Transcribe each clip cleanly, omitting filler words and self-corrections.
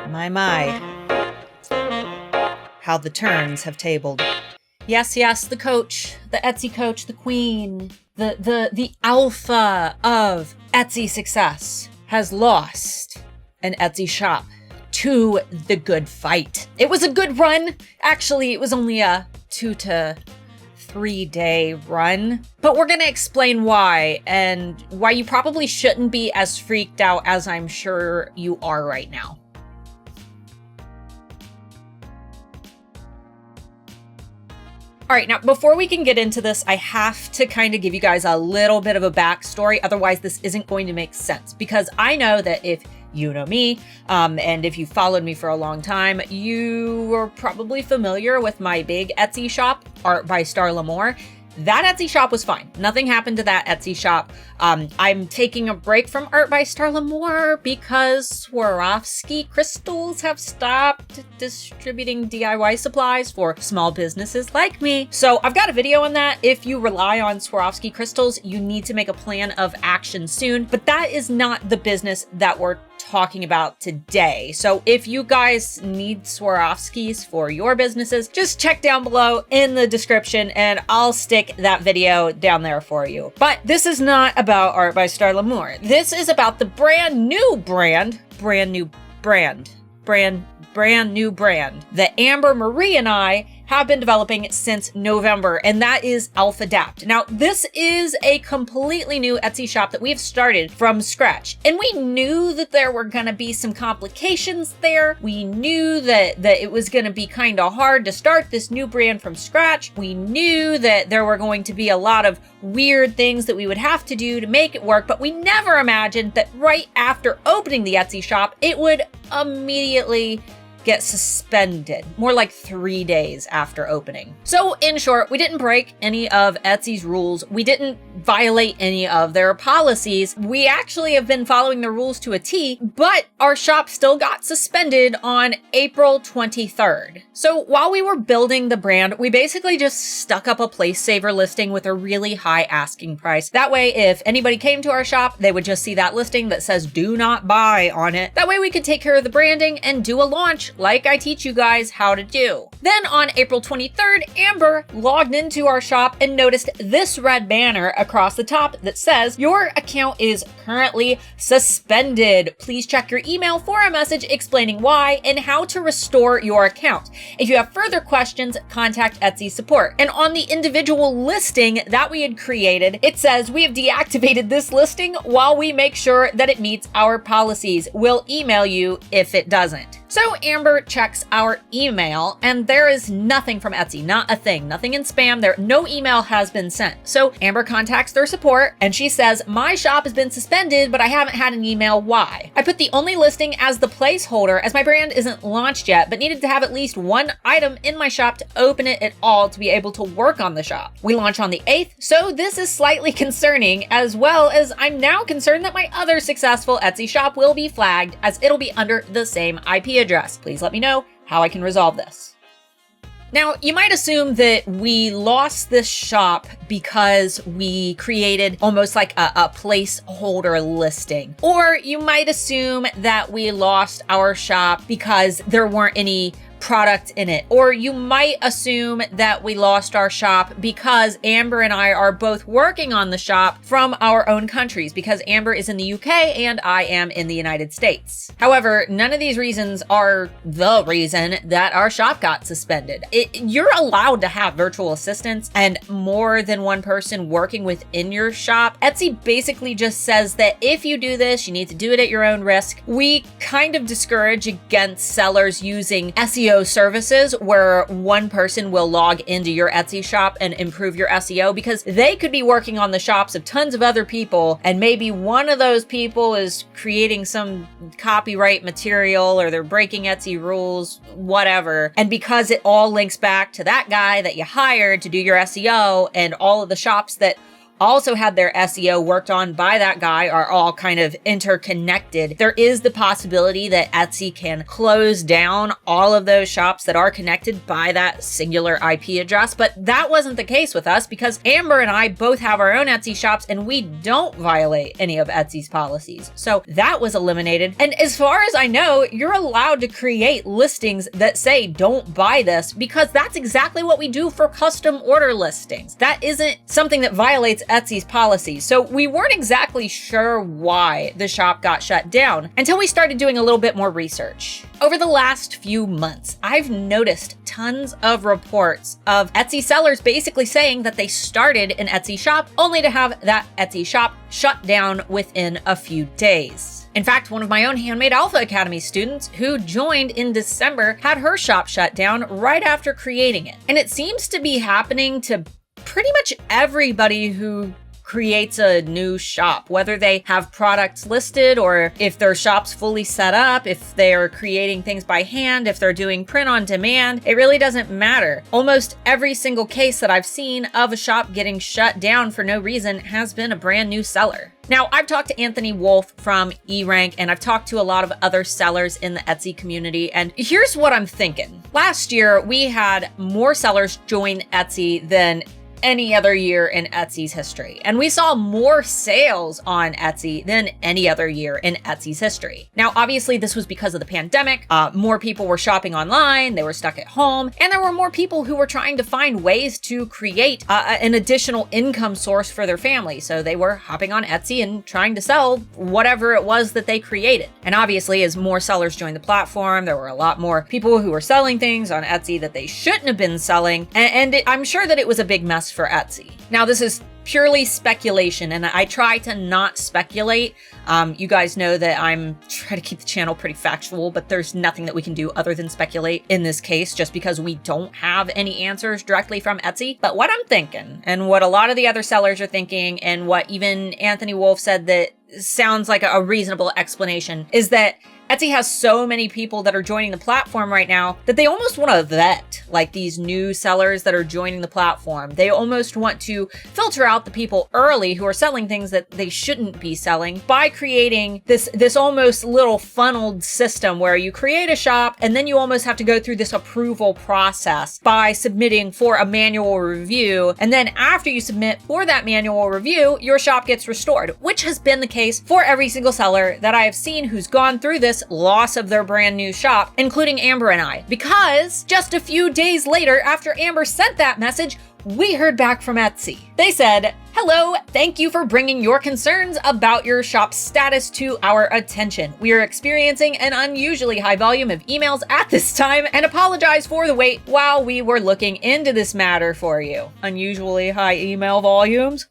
My. How the turns have tabled. Yes, the coach, the Etsy coach, the queen, the alpha of Etsy success has lost an Etsy shop to the good fight. It was a good run. Actually, it was only a 2 to 3 day run, but we're going to explain why and why you probably shouldn't be as freaked out as I'm sure you are right now. All right, now before we can get into this, I have to kind of give you guys a little bit of a backstory. Otherwise, this isn't going to make sense, because I know that if you know me, and if you followed me for a long time, you were probably familiar with my big Etsy shop, Art by Starla. That Etsy shop was fine. Nothing happened to that Etsy shop. I'm taking a break from Art by Starla because Swarovski crystals have stopped distributing DIY supplies for small businesses like me. So I've got a video on that. If you rely on Swarovski crystals, you need to make a plan of action soon, but that is not the business that we're talking about today. So if you guys need Swarovskis for your businesses, just check down below in the description and I'll stick that video down there for you. But this is not about Art by Starla. This is about the brand new brand that Amber, Marie, and I have been developing since November, and that is Adapt. Now, this is a completely new Etsy shop that we've started from scratch, and we knew that there were going to be some complications there. We knew that it was going to be kind of hard to start this new brand from scratch. We knew that there were going to be a lot of weird things that we would have to do to make it work, but we never imagined that right after opening the Etsy shop, it would immediately get suspended, more like 3 days after opening. So in short, we didn't break any of Etsy's rules. We didn't violate any of their policies. We actually have been following the rules to a T, but our shop still got suspended on April 23rd. So while we were building the brand, we basically just stuck up a place saver listing with a really high asking price. That way, if anybody came to our shop, they would just see that listing that says "do not buy" on it. That way we could take care of the branding and do a launch like I teach you guys how to do. Then on April 23rd, Amber logged into our shop and noticed this red banner across the top that says, "Your account is currently suspended. Please check your email for a message explaining why and how to restore your account. If you have further questions, contact Etsy support." And on the individual listing that we had created, it says, "We have deactivated this listing while we make sure that it meets our policies. We'll email you if it doesn't." So Amber checks our email and there is nothing from Etsy, not a thing, nothing in spam. No email has been sent. So Amber contacts their support and she says, "My shop has been suspended, but I haven't had an email. Why?" I put the only listing as the placeholder as my brand isn't launched yet, but needed to have at least one item in my shop to open it at all to be able to work on the shop. We launch on the 8th, so this is slightly concerning, as well as I'm now concerned that my other successful Etsy shop will be flagged as it'll be under the same IP address. Please let me know how I can resolve this. Now, you might assume that we lost this shop because we created almost like a placeholder listing. Or you might assume that we lost our shop because there weren't any product in it. Or you might assume that we lost our shop because Amber and I are both working on the shop from our own countries, because Amber is in the UK and I am in the United States. However, none of these reasons are the reason that our shop got suspended. You're allowed to have virtual assistants and more than one person working within your shop. Etsy basically just says that if you do this, you need to do it at your own risk. We kind of discourage against sellers using SEO services where one person will log into your Etsy shop and improve your SEO, because they could be working on the shops of tons of other people, and maybe one of those people is creating some copyright material or they're breaking Etsy rules, whatever. And because it all links back to that guy that you hired to do your SEO and all of the shops that also had their SEO worked on by that guy are all kind of interconnected, there is the possibility that Etsy can close down all of those shops that are connected by that singular IP address. But that wasn't the case with us because Amber and I both have our own Etsy shops and we don't violate any of Etsy's policies. So that was eliminated. And as far as I know, you're allowed to create listings that say don't buy this because that's exactly what we do for custom order listings. That isn't something that violates Etsy's policies. So we weren't exactly sure why the shop got shut down until we started doing a little bit more research. Over the last few months, I've noticed tons of reports of Etsy sellers basically saying that they started an Etsy shop only to have that Etsy shop shut down within a few days. In fact, one of my own Handmade Alpha Academy students who joined in December had her shop shut down right after creating it. And it seems to be happening to pretty much everybody who creates a new shop, whether they have products listed or if their shop's fully set up, if they're creating things by hand, if they're doing print on demand, it really doesn't matter. Almost every single case that I've seen of a shop getting shut down for no reason has been a brand new seller. Now, I've talked to Anthony Wolf from eRank, and I've talked to a lot of other sellers in the Etsy community, and here's what I'm thinking. Last year, we had more sellers join Etsy than any other year in Etsy's history. And we saw more sales on Etsy than any other year in Etsy's history. Now, obviously, this was because of the pandemic. More people were shopping online, they were stuck at home, and there were more people who were trying to find ways to create an additional income source for their family. So they were hopping on Etsy and trying to sell whatever it was that they created. And obviously, as more sellers joined the platform, there were a lot more people who were selling things on Etsy that they shouldn't have been selling. I'm sure that it was a big mess for Etsy. Now, this is purely speculation, and I try to not speculate. You guys know that I'm trying to keep the channel pretty factual, but there's nothing that we can do other than speculate in this case, just because we don't have any answers directly from Etsy. But what I'm thinking, and what a lot of the other sellers are thinking, and what even Anthony Wolf said that sounds like a reasonable explanation, is that Etsy has so many people that are joining the platform right now that they almost want to vet, like these new sellers that are joining the platform. They almost want to filter out the people early who are selling things that they shouldn't be selling by creating this almost little funneled system where you create a shop and then you almost have to go through this approval process by submitting for a manual review. And then after you submit for that manual review, your shop gets restored, which has been the case for every single seller that I have seen who's gone through this loss of their brand new shop, including Amber and I, because just a few days later after Amber sent that message, we heard back from Etsy. They said, "Hello, thank you for bringing your concerns about your shop's status to our attention. We are experiencing an unusually high volume of emails at this time and apologize for the wait while we were looking into this matter for you." Unusually high email volumes?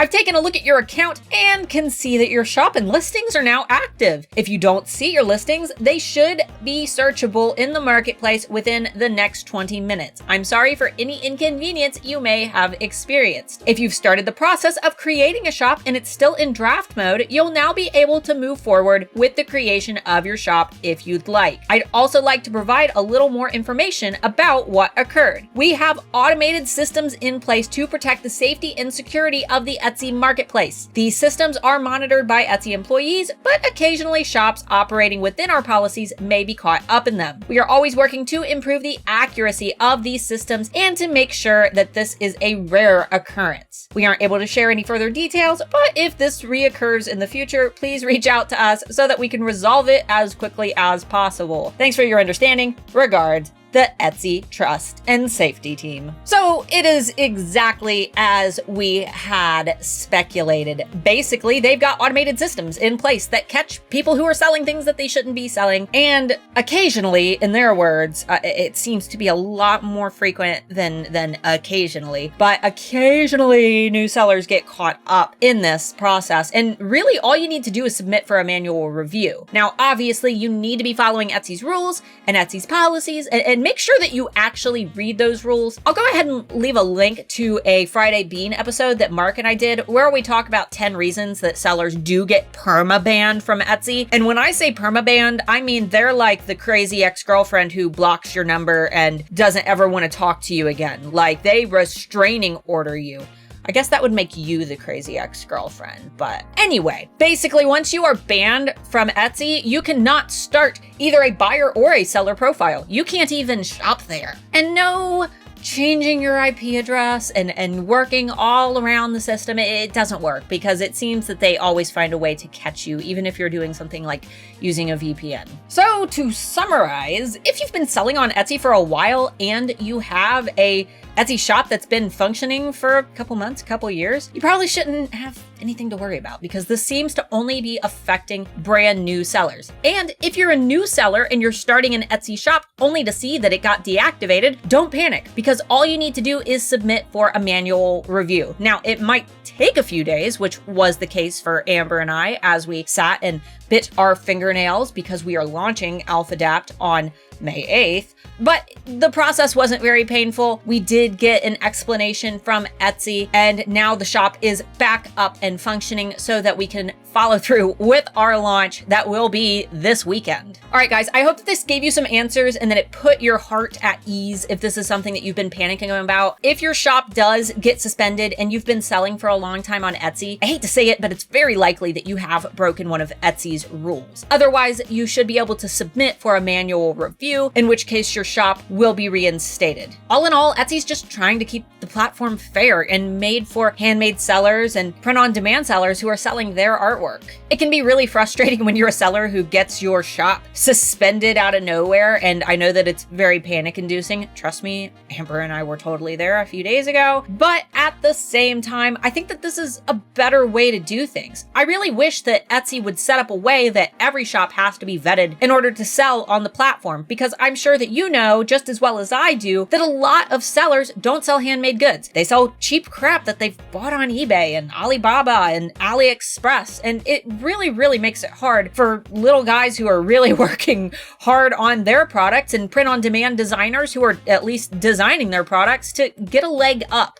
I've taken a look at your account and can see that your shop and listings are now active. If you don't see your listings, they should be searchable in the marketplace within the next 20 minutes. I'm sorry for any inconvenience you may have experienced. If you've started the process of creating a shop and it's still in draft mode, you'll now be able to move forward with the creation of your shop if you'd like. I'd also like to provide a little more information about what occurred. We have automated systems in place to protect the safety and security of the Etsy marketplace. These systems are monitored by Etsy employees, but occasionally shops operating within our policies may be caught up in them. We are always working to improve the accuracy of these systems and to make sure that this is a rare occurrence. We aren't able to share any further details, but if this reoccurs in the future, please reach out to us so that we can resolve it as quickly as possible. Thanks for your understanding. Regards, the Etsy Trust and Safety Team. So it is exactly as we had speculated. Basically, they've got automated systems in place that catch people who are selling things that they shouldn't be selling. And occasionally, in their words, it seems to be a lot more frequent than occasionally, but occasionally new sellers get caught up in this process. And really all you need to do is submit for a manual review. Now, obviously you need to be following Etsy's rules and Etsy's policies and make sure that you actually read those rules. I'll go ahead and leave a link to a Friday Bean episode that Mark and I did where we talk about 10 reasons that sellers do get perma-banned from Etsy. And when I say perma-banned, I mean they're like the crazy ex-girlfriend who blocks your number and doesn't ever want to talk to you again. Like they restraining order you. I guess that would make you the crazy ex-girlfriend. But anyway, basically, once you are banned from Etsy, you cannot start either a buyer or a seller profile. You can't even shop there. And no changing your IP address and working all around the system, it doesn't work, because it seems that they always find a way to catch you, even if you're doing something like using a VPN. So to summarize, if you've been selling on Etsy for a while and you have a Etsy shop that's been functioning for a couple months, couple years, you probably shouldn't have anything to worry about, because this seems to only be affecting brand new sellers. And if you're a new seller and you're starting an Etsy shop only to see that it got deactivated, don't panic, because all you need to do is submit for a manual review. Now, it might take a few days, which was the case for Amber and I as we sat and bit our fingernails because we are launching AlphaDapt on May 8th, but the process wasn't very painful. We did get an explanation from Etsy, and now the shop is back up and functioning so that we can follow through with our launch that will be this weekend. All right, guys, I hope that this gave you some answers and that it put your heart at ease if this is something that you've been panicking about. If your shop does get suspended and you've been selling for a long time on Etsy, I hate to say it, but it's very likely that you have broken one of Etsy's rules. Otherwise, you should be able to submit for a manual review, in which case your shop will be reinstated. All in all, Etsy's just trying to keep the platform fair and made for handmade sellers and print-on-demand sellers who are selling their artwork. It can be really frustrating when you're a seller who gets your shop suspended out of nowhere, and I know that it's very panic-inducing. Trust me, Amber and I were totally there a few days ago, but at the same time, I think that this is a better way to do things. I really wish that Etsy would set up a way that every shop has to be vetted in order to sell on the platform, because I'm sure that you know just as well as I do that a lot of sellers don't sell handmade goods. They sell cheap crap that they've bought on eBay and Alibaba and AliExpress, and it really makes it hard for little guys who are really working hard on their products and print-on-demand designers who are at least designing their products to get a leg up.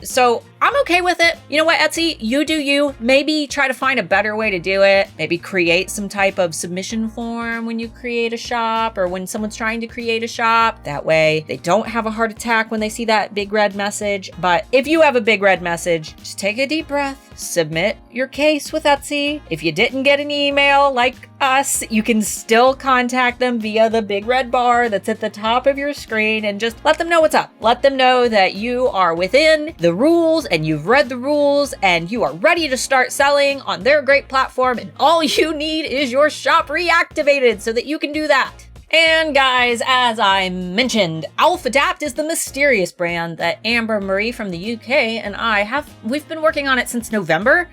So I'm okay with it. You know what, Etsy? You do you. Maybe try to find a better way to do it. Maybe create some type of submission form when you create a shop or when someone's trying to create a shop. That way they don't have a heart attack when they see that big red message. But if you have a big red message, just take a deep breath, submit your case with Etsy. If you didn't get an email like us, you can still contact them via the big red bar that's at the top of your screen and just let them know what's up. Let them know that you are within the rules and you've read the rules and you are ready to start selling on their great platform, and all you need is your shop reactivated so that you can do that. And guys, as I mentioned, AlphaDapt is the mysterious brand that Amber Marie from the UK and we've been working on it since November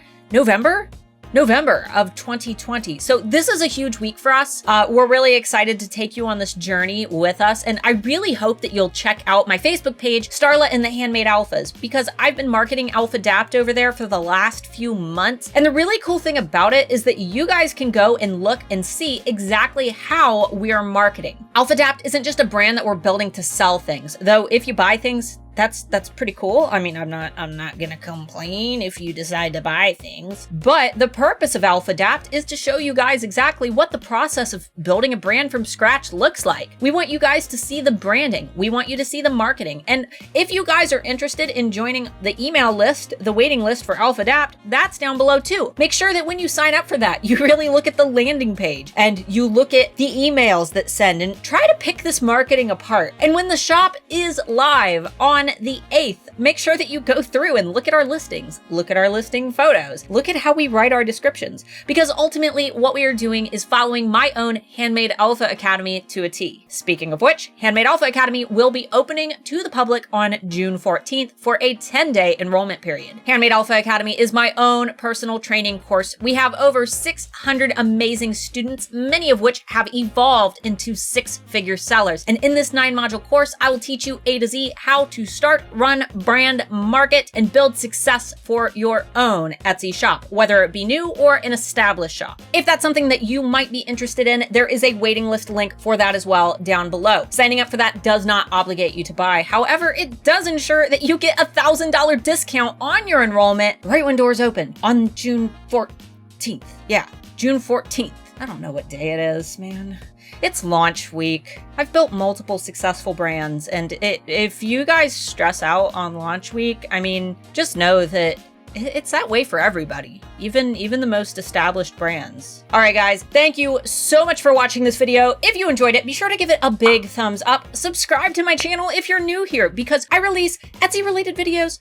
of 2020. So this is a huge week for us. We're really excited to take you on this journey with us. And I really hope that you'll check out my Facebook page, Starla and the Handmade Alphas, because I've been marketing AlphaDapt over there for the last few months. And the really cool thing about it is that you guys can go and look and see exactly how we are marketing. AlphaDapt isn't just a brand that we're building to sell things, though if you buy things, that's pretty cool. I mean, I'm not gonna complain if you decide to buy things, but the purpose of AlphaDapt is to show you guys exactly what the process of building a brand from scratch looks like. We want you guys to see the branding. We want you to see the marketing. And if you guys are interested in joining the email list, the waiting list for AlphaDapt, that's down below too. Make sure that when you sign up for that, you really look at the landing page and you look at the emails that send and try to pick this marketing apart. And when the shop is live on the 8th, make sure that you go through and look at our listings, look at our listing photos, look at how we write our descriptions, because ultimately what we are doing is following my own Handmade Alpha Academy to a T. Speaking of which, Handmade Alpha Academy will be opening to the public on June 14th for a 10-day enrollment period. Handmade Alpha Academy is my own personal training course. We have over 600 amazing students, many of which have evolved into six-figure sellers. And in this 9-module course, I will teach you A to Z how to start, run, brand, market, and build success for your own Etsy shop, whether it be new or an established shop. If that's something that you might be interested in, there is a waiting list link for that as well down below. Signing up for that does not obligate you to buy. However, it does ensure that you get a $1,000 discount on your enrollment right when doors open on June 14th. Yeah, June 14th. I don't know what day it is, man. It's launch week. I've built multiple successful brands, and if you guys stress out on launch week, I mean, just know that it's that way for everybody, even the most established brands. All right, guys, thank you so much for watching this video. If you enjoyed it, be sure to give it a big thumbs up. Subscribe to my channel if you're new here, because I release Etsy-related videos.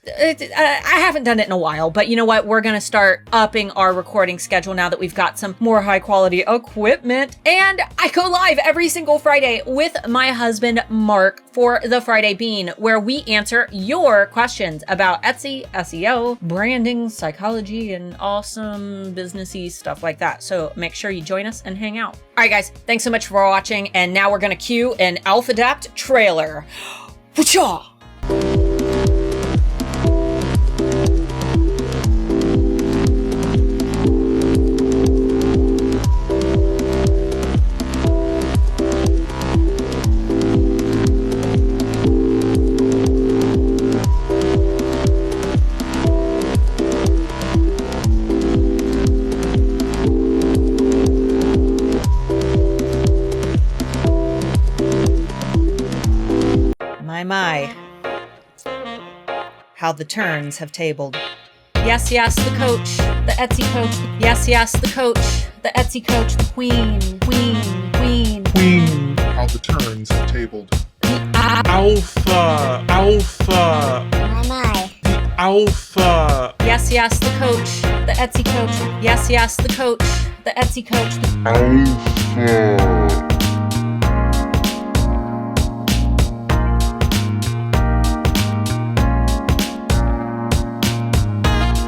I haven't done it in a while, but you know what? We're gonna start upping our recording schedule now that we've got some more high-quality equipment. And I go live every single Friday with my husband, Mark, for the Friday Bean, where we answer your questions about Etsy, SEO, branding, psychology, and awesome businessy stuff like that. So make sure you join us and hang out. All right, guys, thanks so much for watching. And now we're gonna cue an AlphaDapt trailer. Whatcha? My, how the turns have tabled. Yes, yes, the coach, the Etsy coach. Yes, yes, the coach, the Etsy coach, the queen. Queen, how the turns have tabled. Alpha. My. The alpha. Yes, yes, the coach, the Etsy coach. Yes, yes, the coach, the Etsy coach. Alpha.